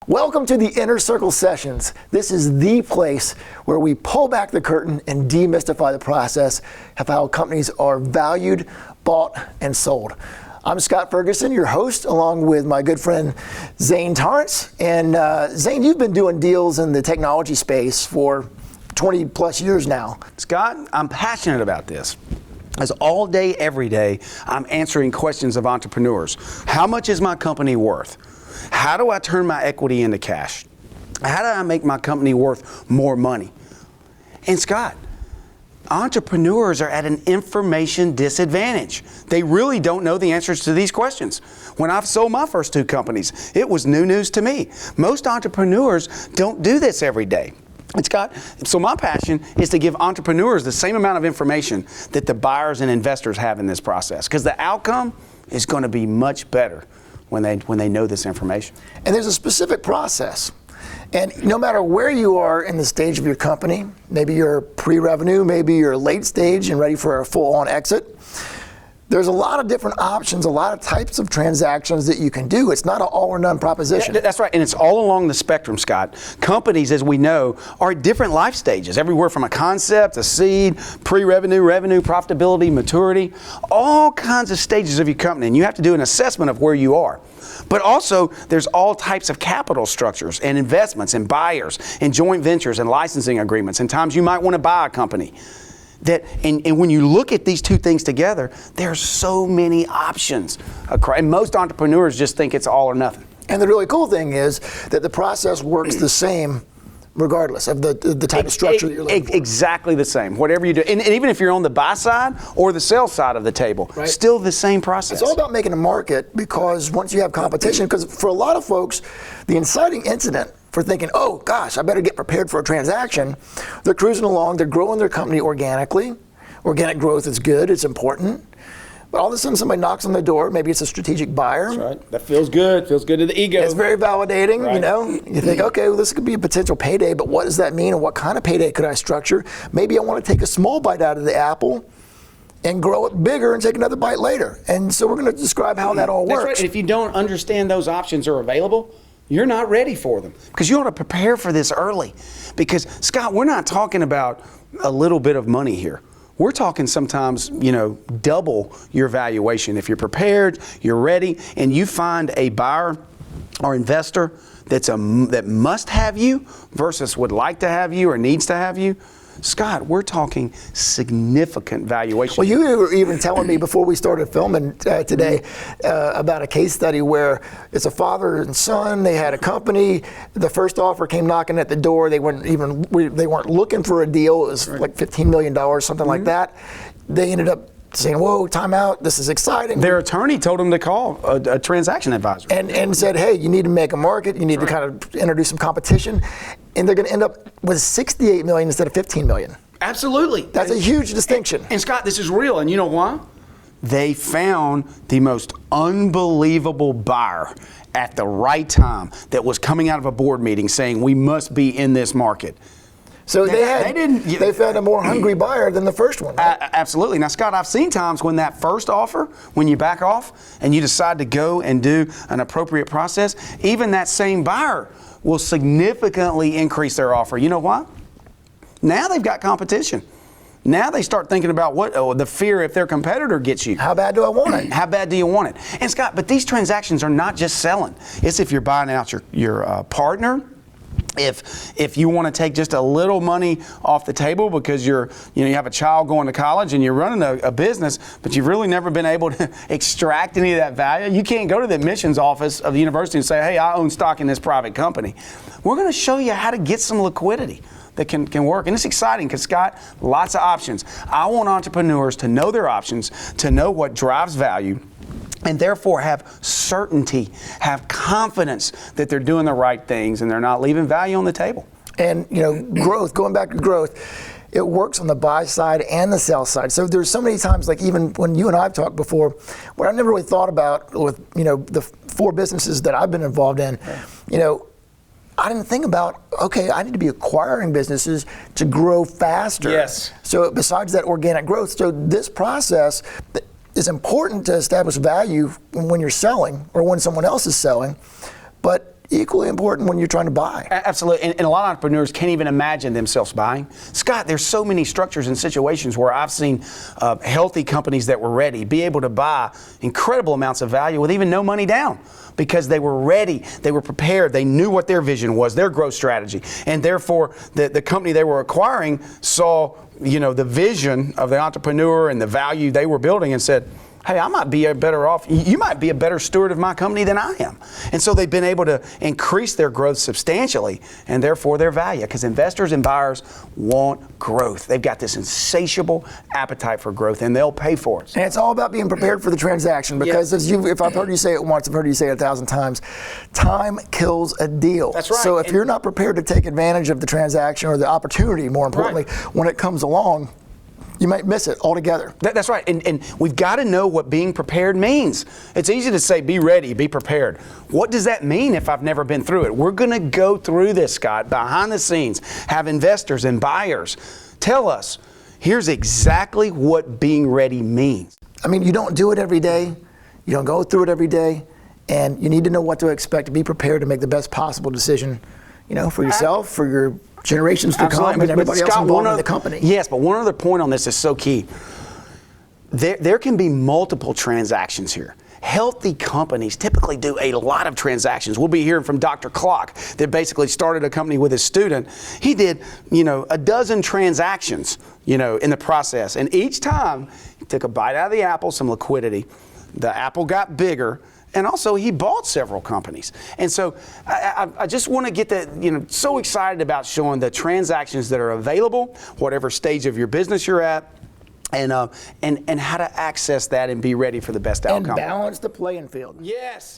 Welcome to the Inner Circle Sessions. This is the place where we pull back the curtain and demystify the process of how companies are valued, bought, and sold. I'm Scott Ferguson, your host, along with my good friend Zane Torrance. And Zane, you've been doing deals in the technology space for 20 plus years now. Scott, I'm passionate about this. As all day, every day, I'm answering questions of entrepreneurs. How much is my company worth? How do I turn my equity into cash? How do I make my company worth more money? And Scott, entrepreneurs are at an information disadvantage. They really don't know the answers to these questions. When I've sold my first two companies, it was new news to me. Most entrepreneurs don't do this every day. And Scott, so my passion is to give entrepreneurs the same amount of information that the buyers and investors have in this process, because the outcome is going to be much better when they know this information. And there's a specific process. And no matter where you are in the stage of your company, maybe you're pre-revenue, maybe you're late stage and ready for a full-on exit, there's a lot of different options, a lot of types of transactions that you can do. It's not an all or none proposition. That's right, and it's all along the spectrum, Scott. Companies, as we know, are at different life stages, everywhere from a concept, a seed, pre-revenue, revenue, profitability, maturity, all kinds of stages of your company, and you have to do an assessment of where you are. But also, there's all types of capital structures and investments and buyers and joint ventures and licensing agreements, and times you might want to buy a company. And when you look at these two things together, there's so many options. And most entrepreneurs just think it's all or nothing. And the really cool thing is that the process works the same regardless of the type of structure that you're looking for. Exactly the same, whatever you do. And even if you're on the buy side or the sell side of the table, right, still the same process. It's all about making a market, because once you have competition, because for a lot of folks, the inciting incident for thinking, oh gosh, I better get prepared for a transaction, they're cruising along, they're growing their company organically. Organic growth is good, it's important. But all of a sudden somebody knocks on the door, maybe it's a strategic buyer. That's right. That feels good to the ego. It's very validating, right. You know. You think, okay, well, this could be a potential payday, but what does that mean, and what kind of payday could I structure? Maybe I want to take a small bite out of the apple and grow it bigger and take another bite later. And so we're going to describe how that all works. That's right. And if you don't understand those options are available, you're not ready for them. Because you ought to prepare for this early. Because, Scott, we're not talking about a little bit of money here. We're talking sometimes, double your valuation. If you're prepared, you're ready, and you find a buyer or investor that must have you versus would like to have you or needs to have you, Scott, we're talking significant valuation. Well, you were even telling me before we started filming today about a case study where it's a father and son. They had a company. The first offer came knocking at the door. They weren't looking for a deal. It was like $15 million, something like that. They ended up saying, whoa, time out, this is exciting. Their attorney told them to call a transaction advisor. And said, hey, you need to make a market, you need to kind of introduce some competition, and they're going to end up with $68 million instead of $15 million. Absolutely. That's a huge distinction. And Scott, this is real, and you know why? They found the most unbelievable buyer at the right time that was coming out of a board meeting saying, we must be in this market. So they found a more hungry buyer than the first one. Right? Absolutely. Now, Scott, I've seen times when that first offer, when you back off and you decide to go and do an appropriate process, even that same buyer will significantly increase their offer. You know why? Now they've got competition. Now they start thinking about the fear if their competitor gets you. How bad do I want it? How bad do you want it? And Scott, but these transactions are not just selling. It's if you're buying out your partner. If you want to take just a little money off the table because you have a child going to college and you're running a business, but you've really never been able to extract any of that value, you can't go to the admissions office of the university and say, hey, I own stock in this private company. We're going to show you how to get some liquidity that can work. And it's exciting because, Scott, lots of options. I want entrepreneurs to know their options, to know what drives value, and therefore have certainty, have confidence that they're doing the right things and they're not leaving value on the table. And, growth, going back to growth, it works on the buy side and the sell side. So there's so many times, like even when you and I have talked before, what I never really thought about with, the 4 businesses that I've been involved in, I didn't think about, okay, I need to be acquiring businesses to grow faster. Yes. So besides that organic growth, so this process is important to establish value when you're selling or when someone else is selling, but equally important when you're trying to buy. Absolutely, and a lot of entrepreneurs can't even imagine themselves buying. Scott, there's so many structures and situations where I've seen healthy companies that were ready be able to buy incredible amounts of value with even no money down because they were ready, they were prepared, they knew what their vision was, their growth strategy, and therefore the company they were acquiring saw the vision of the entrepreneur and the value they were building and said, hey, I might be better off. You might be a better steward of my company than I am. And so they've been able to increase their growth substantially and therefore their value because investors and buyers want growth. They've got this insatiable appetite for growth and they'll pay for it. And it's all about being prepared for the transaction because if I've heard you say it once, I've heard you say it 1,000 times, time kills a deal. That's right. So if you're not prepared to take advantage of the transaction or the opportunity, more importantly, when it comes along, you might miss it altogether. That's right. And we've got to know what being prepared means. It's easy to say, be ready, be prepared. What does that mean if I've never been through it? We're going to go through this, Scott, behind the scenes, have investors and buyers tell us, here's exactly what being ready means. I mean, you don't do it every day. You don't go through it every day. And you need to know what to expect to be prepared to make the best possible decision, for yourself, for your generations to come, and everybody else involved in the company. Yes, but one other point on this is so key. There can be multiple transactions here. Healthy companies typically do a lot of transactions. We'll be hearing from Dr. Clock that basically started a company with his student. He did, a dozen transactions, in the process. And each time he took a bite out of the apple, some liquidity. The apple got bigger. And also, he bought several companies. And so I just want to get that, so excited about showing the transactions that are available, whatever stage of your business you're at, and how to access that and be ready for the best outcome. And balance the playing field. Yes.